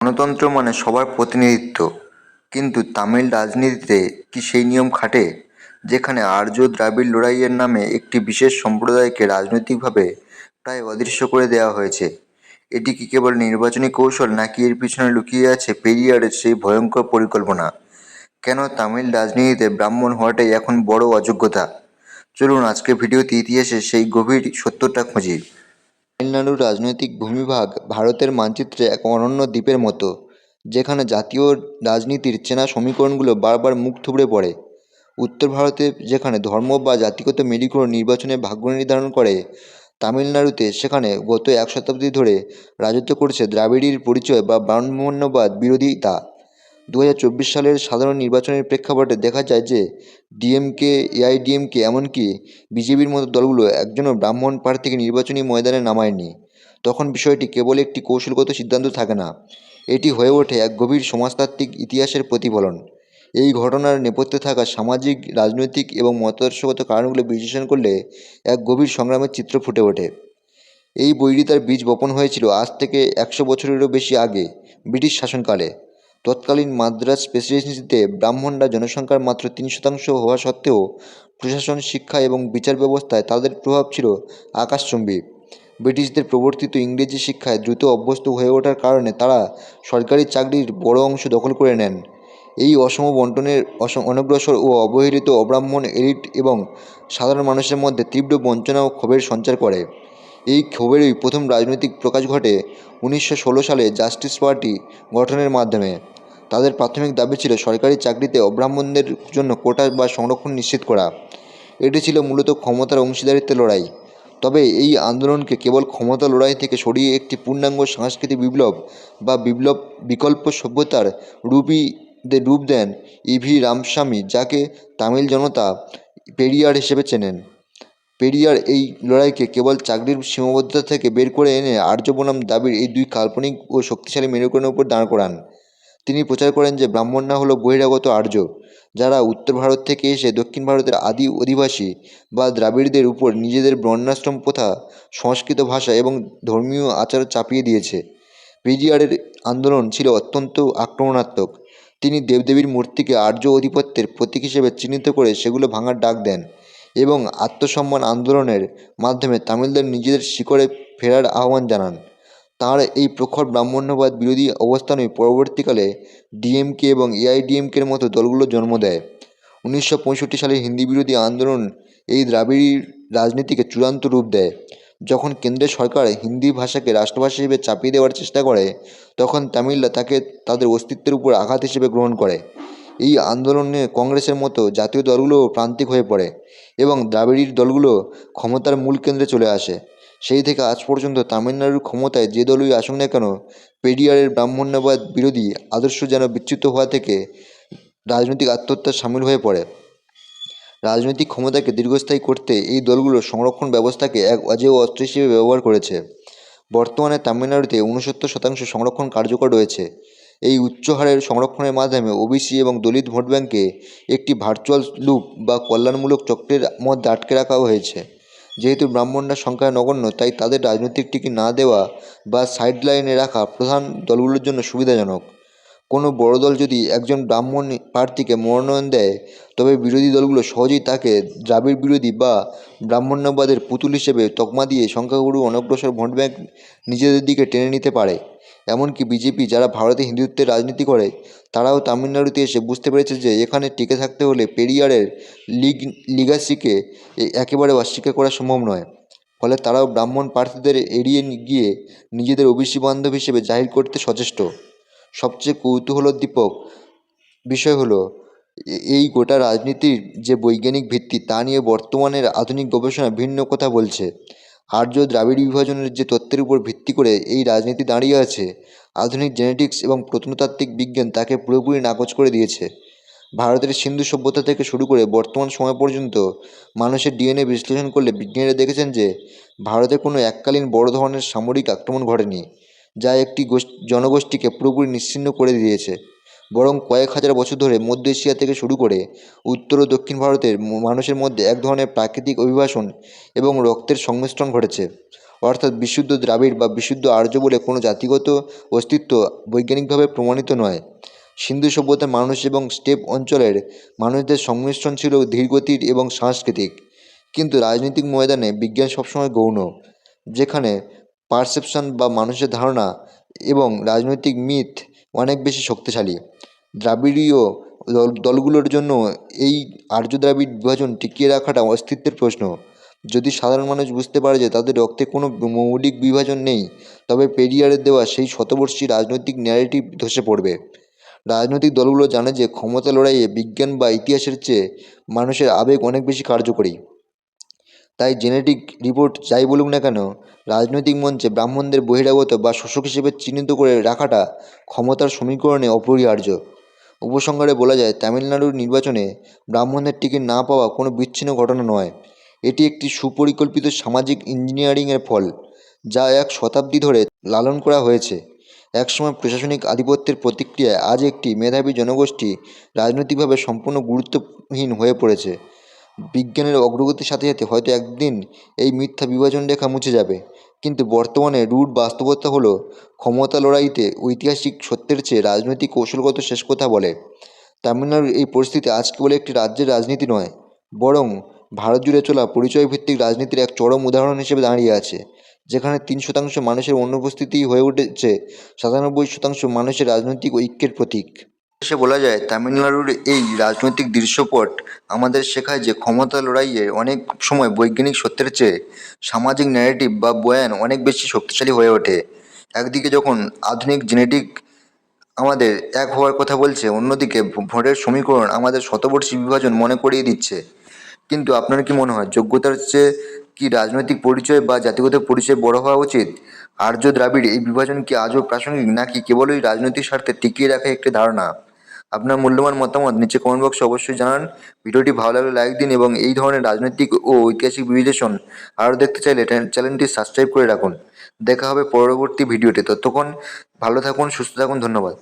গণতন্ত্র মানে সবার প্রতিনিধিত্ব, কিন্তু তামিল রাজনীতিতে কি সেই নিয়ম খাটে? যেখানে আর্য দ্রাবিড় লড়াইয়ের নামে একটি বিশেষ সম্প্রদায়কে রাজনৈতিকভাবে প্রায় অদৃশ্য করে দেওয়া হয়েছে। এটি কি কেবল নির্বাচনী কৌশল, নাকি এর পিছনে লুকিয়ে আছে পেরিয়ারের সেই ভয়ঙ্কর পরিকল্পনা? কেন তামিল রাজনীতিতে ব্রাহ্মণ হওয়াটাই এখন বড় অযোগ্যতা? চলুন আজকের ভিডিওতে ইতিহাসে সেই গভীর সত্যটা খুঁজি। তামিলনাড়ুর রাজনৈতিক ভূমিভাগ ভারতের মানচিত্রে এক অনন্য দ্বীপের মতো, যেখানে জাতীয় রাজনীতির চেনা সমীকরণগুলো বারবার মুখ থুবড়ে পড়ে। উত্তর ভারতে যেখানে ধর্ম বা জাতিগত মেরুকরণ নির্বাচনে ভাগ্য নির্ধারণ করে, তামিলনাড়ুতে সেখানে গত এক শতাব্দী ধরে রাজত্ব করছে দ্রাবিড়ীর পরিচয় বা ব্রাহ্মণ্যবাদ বিরোধিতা। 2024 সালের সাধারণ নির্বাচনের প্রেক্ষাপটে দেখা যায় যে ডিএমকে, এআইডিএমকে, এমনকি বিজেপির মতো দলগুলো একজনও ব্রাহ্মণ প্রার্থীকে নির্বাচনী ময়দানে নামায়নি। তখন বিষয়টি কেবল একটি কৌশলগত সিদ্ধান্ত থাকে না, এটি হয়ে ওঠে এক গভীর সমাজতাত্ত্বিক ইতিহাসের প্রতিফলন। এই ঘটনার নেপথ্যে থাকা সামাজিক, রাজনৈতিক এবং মতাদর্শগত কারণগুলো বিশ্লেষণ করলে এক গভীর সংগ্রামের চিত্র ফুটে ওঠে। এই বৈরিতার বীজ বপন হয়েছিল আজ থেকে 100 বছরেরও বেশি আগে, ব্রিটিশ শাসনকালে। তৎকালীন মাদ্রাজ প্রেসিডেন্সিতে ব্রাহ্মণরা জনসংখ্যার মাত্র 3% হওয়া সত্ত্বেও প্রশাসন, শিক্ষা এবং বিচার ব্যবস্থায় তাদের প্রভাব ছিল আকাশচুম্বী। ব্রিটিশদের প্রবর্তিত ইংরেজি শিক্ষায় দ্রুত অভ্যস্ত হয়ে ওঠার কারণে তারা সরকারি চাকরির বড় অংশ দখল করে নেন। এই অসম বণ্টনের অনগ্রসর ও অবহেলিত অব্রাহ্মণ এলিট এবং সাধারণ মানুষের মধ্যে তীব্র বঞ্চনা ও ক্ষোভের সঞ্চার করে। এই ক্ষোভেরই প্রথম রাজনৈতিক প্রকাশ ঘটে 1916 সালে জাস্টিস পার্টি গঠনের মাধ্যমে। তাদের প্রাথমিক দাবি ছিল সরকারি চাকরিতে অব্রাহ্মণদের জন্য কোটা বা সংরক্ষণ নিশ্চিত করা। এটি ছিল মূলত ক্ষমতার অংশীদারিত্বের লড়াই। তবে এই আন্দোলনকে কেবল ক্ষমতা লড়াই থেকে সরিয়ে একটি পূর্ণাঙ্গ সাংস্কৃতিক বিপ্লব বা বিকল্প সভ্যতার রূপ দেন ইভি রামস্বামী, যাকে তামিল জনতা পেরিয়ার হিসেবে চেনেন। পেরিয়ার এই লড়াইকে কেবল চাকরির সীমাবদ্ধতা থেকে বের করে এনে আর্য বনাম দাবির এই দুই কাল্পনিক ও শক্তিশালী মেরুকরণের উপর দাঁড় করান। তিনি প্রচার করেন যে ব্রাহ্মণরা হলো বহিরাগত আর্য, যারা উত্তর ভারত থেকে এসে দক্ষিণ ভারতের আদি অধিবাসী বা দ্রাবিড়দের উপর নিজেদের বর্ণাশ্রম প্রথা, সংস্কৃত ভাষা এবং ধর্মীয় আচার চাপিয়ে দিয়েছে। পেরিয়ারের আন্দোলন ছিল অত্যন্ত আক্রমণাত্মক। তিনি দেবদেবীর মূর্তিকে আর্য আধিপত্যের প্রতীক হিসেবে চিহ্নিত করে সেগুলো ভাঙার ডাক দেন এবং আত্মসম্মান আন্দোলনের মাধ্যমে তামিলদের নিজেদের শিকড়ে ফেরার আহ্বান জানান। তাঁর এই প্রখর ব্রাহ্মণ্যবাদ বিরোধী অবস্থানই পরবর্তীকালে ডিএমকে এবং এআইডিএমকের মতো দলগুলো জন্ম দেয়। 1965 সালে হিন্দি বিরোধী আন্দোলন এই দ্রাবিড় রাজনীতিকে চূড়ান্ত রূপ দেয়। যখন কেন্দ্রের সরকার হিন্দি ভাষাকে রাষ্ট্রভাষা হিসেবে চাপিয়ে দেওয়ার চেষ্টা করে, তখন তামিলরা তাকে তাদের অস্তিত্বের উপর আঘাত হিসেবে গ্রহণ করে। এই আন্দোলনে কংগ্রেসের মতো জাতীয় দলগুলোও প্রান্তিক হয়ে পড়ে এবং দ্রাবিড় দলগুলো ক্ষমতার মূল কেন্দ্রে চলে আসে। সেই থেকে আজ পর্যন্ত তামিলনাড়ুর ক্ষমতায় যে দলই আসুক না কেন, পেরিয়ারের ব্রাহ্মণ্যবাদ বিরোধী আদর্শ যেন বিচ্যুত হওয়া থেকে রাজনৈতিক আত্মহত্যার সামিল হয়ে পড়ে। রাজনৈতিক ক্ষমতাকে দীর্ঘস্থায়ী করতে এই দলগুলো সংরক্ষণ ব্যবস্থাকে এক অজেয় অস্ত্র হিসেবে ব্যবহার করেছে। বর্তমানে তামিলনাড়ুতে 69% সংরক্ষণ কার্যকর রয়েছে। এই উচ্চ হারের সংরক্ষণের মাধ্যমে ওবিসি এবং দলিত ভোট ব্যাঙ্ককে একটি ভার্চুয়াল লুপ বা কল্যাণমূলক চক্রের মধ্যে আটকে রাখা হয়েছে। যেহেতু ব্রাহ্মণরা সংখ্যায় নগণ্য, তাই তাদের রাজনৈতিক টিকিট না দেওয়া বা সাইডলাইনে রাখা প্রধান দলগুলোর জন্য সুবিধাজনক। কোনো বড় দল যদি একজন ব্রাহ্মণ প্রার্থীকে মনোনয়ন দেয়, তবে বিরোধী দলগুলো সহজেই তাকে দ্রাবিড় বিরোধী বা ব্রাহ্মণ্যবাদের পুতুল হিসেবে তকমা দিয়ে সংখ্যাগুরু অনগ্রসর ভোট ব্যাঙ্ক নিজেদের দিকে টেনে নিতে পারে। এমনকি বিজেপি, যারা ভারতে হিন্দুত্বের রাজনীতি করে, তারাও তামিলনাড়ুতে এসে বুঝতে পেরেছে যে এখানে টিকে থাকতে হলে পেরিয়ারের লিগাসিকে একেবারে অস্বীকার করা সম্ভব নয়। ফলে তারাও ব্রাহ্মণ প্রার্থীদের এড়িয়ে গিয়ে নিজেদের ওবিসি বান্ধব হিসেবে জাহির করতে সচেষ্ট। সবচেয়ে কৌতূহলোদ্দীপক বিষয় হলো, এই গোটা রাজনীতির যে বৈজ্ঞানিক ভিত্তি, তা নিয়ে বর্তমানের আধুনিক গবেষণা ভিন্ন কথা বলছে। আর্য দ্রাবিড় বিভাজনের যে তত্ত্বের উপর ভিত্তি করে এই রাজনীতি দাঁড়িয়ে আছে, আধুনিক জেনেটিক্স এবং প্রত্নতাত্ত্বিক বিজ্ঞান তাকে পুরোপুরি নাকচ করে দিয়েছে। ভারতের সিন্ধু সভ্যতা থেকে শুরু করে বর্তমান সময় পর্যন্ত মানুষের ডিএনএ বিশ্লেষণ করলে বিজ্ঞানীরা দেখেছেন যে ভারতে কোনো এককালীন বড় ধরনের সামরিক আক্রমণ ঘটেনি, যা একটি জনগোষ্ঠীকে পুরোপুরি নিশ্চিহ্ন করে দিয়েছে। বরং কয়েক হাজার বছর ধরে মধ্য এশিয়া থেকে শুরু করে উত্তর ও দক্ষিণ ভারতের মানুষের মধ্যে এক ধরনের প্রাকৃতিক অভিবাসন এবং রক্তের সংমিশ্রণ ঘটেছে। অর্থাৎ বিশুদ্ধ দ্রাবিড় বা বিশুদ্ধ আর্য বলে কোনো জাতিগত অস্তিত্ব বৈজ্ঞানিকভাবে প্রমাণিত নয়। সিন্ধু সভ্যতার মানুষ এবং স্টেপ অঞ্চলের মানুষদের সংমিশ্রণ ছিল ধীরগতির এবং সাংস্কৃতিক। কিন্তু রাজনৈতিক ময়দানে বিজ্ঞান সবসময় গৌণ, যেখানে পারসেপশন বা মানুষের ধারণা এবং রাজনৈতিক মিথ অনেক বেশি শক্তিশালী। দ্রাবিড়ীয় দলগুলোর জন্য এই আর্য দ্রাবিড় বিভাজন টিকিয়ে রাখাটা অস্তিত্বের প্রশ্ন। যদি সাধারণ মানুষ বুঝতে পারে যে তাদের রক্তে কোনো মৌলিক বিভাজন নেই, তবে পেরিয়ারের দেওয়া সেই শতবর্ষী রাজনৈতিক ন্যারেটিভ ধসে পড়বে। রাজনৈতিক দলগুলো জানে যে ক্ষমতা লড়াইয়ে বিজ্ঞান বা ইতিহাসের চেয়ে মানুষের আবেগ অনেক বেশি কার্যকরী। তাই জেনেটিক রিপোর্ট যাই বলুক না কেন, রাজনৈতিক মঞ্চে ব্রাহ্মণদের বহিরাগত বা শোষক হিসেবে চিহ্নিত করে রাখাটা ক্ষমতার সমীকরণে অপরিহার্য। উপসংহারে বলা যায়, তামিলনাড়ুর নির্বাচনে ব্রাহ্মণদের টিকিট না পাওয়া কোনো বিচ্ছিন্ন ঘটনা নয়। এটি একটি সুপরিকল্পিত সামাজিক ইঞ্জিনিয়ারিংয়ের ফল, যা এক শতাব্দী ধরে লালন করা হয়েছে। একসময় প্রশাসনিক আধিপত্যের প্রতিক্রিয়ায় আজ একটি মেধাবী জনগোষ্ঠী রাজনৈতিকভাবে সম্পূর্ণ গুরুত্বহীন হয়ে পড়েছে। বিজ্ঞানের অগ্রগতির সাথে সাথে হয়তো একদিন এই মিথ্যা বিভাজন রেখা মুছে যাবে, কিন্তু বর্তমানে রূঢ় বাস্তবতা হলো ক্ষমতা লড়াইতে ঐতিহাসিক সত্যের চেয়ে রাজনৈতিক কৌশলগত শেষ কথা বলে। তামিলনাড়ুর এই পরিস্থিতি আজ কেবল একটি রাজ্যের রাজনীতি নয়, বরং ভারত জুড়ে চলা পরিচয়ভিত্তিক রাজনীতির এক চরম উদাহরণ হিসেবে দাঁড়িয়ে আছে, যেখানে 3% মানুষের অনুপস্থিতি হয়ে উঠেছে 97% মানুষের রাজনৈতিক ঐক্যের প্রতীক। শেষে বলা যায়, তামিলনাড়ুর এই রাজনৈতিক দৃশ্যপট আমাদের শেখায় যে ক্ষমতা লড়াইয়ে অনেক সময় বৈজ্ঞানিক সত্যের চেয়ে সামাজিক ন্যারেটিভ বা বয়ান অনেক বেশি শক্তিশালী হয়ে ওঠে। একদিকে যখন আধুনিক জেনেটিক আমাদের এক হওয়ার কথা বলছে, অন্যদিকে ভোটের সমীকরণ আমাদের শতবর্ষী বিভাজন মনে করিয়ে দিচ্ছে। কিন্তু আপনার কি মনে হয়, যোগ্যতার চেয়ে কি রাজনৈতিক পরিচয় বা জাতিগত পরিচয় বড় হওয়া উচিত? আর্য দ্রাবিড় এই বিভাজন কি আজও প্রাসঙ্গিক, নাকি কেবলই রাজনৈতিক স্বার্থে টিকিয়ে রাখা একটি ধারণা? আপনার মূল্যবান মতামত নিচে কমেন্ট বক্সে অবশ্যই জানান। ভিডিওটি ভালো লাগলে লাইক দিন এবং এই ধরনের রাজনৈতিক ও ঐতিহাসিক বিশ্লেষণ আরও দেখতে চাইলে চ্যানেলটি সাবস্ক্রাইব করে রাখুন। দেখা হবে পরবর্তী ভিডিওতে। ততক্ষণ ভালো থাকুন, সুস্থ থাকুন। ধন্যবাদ।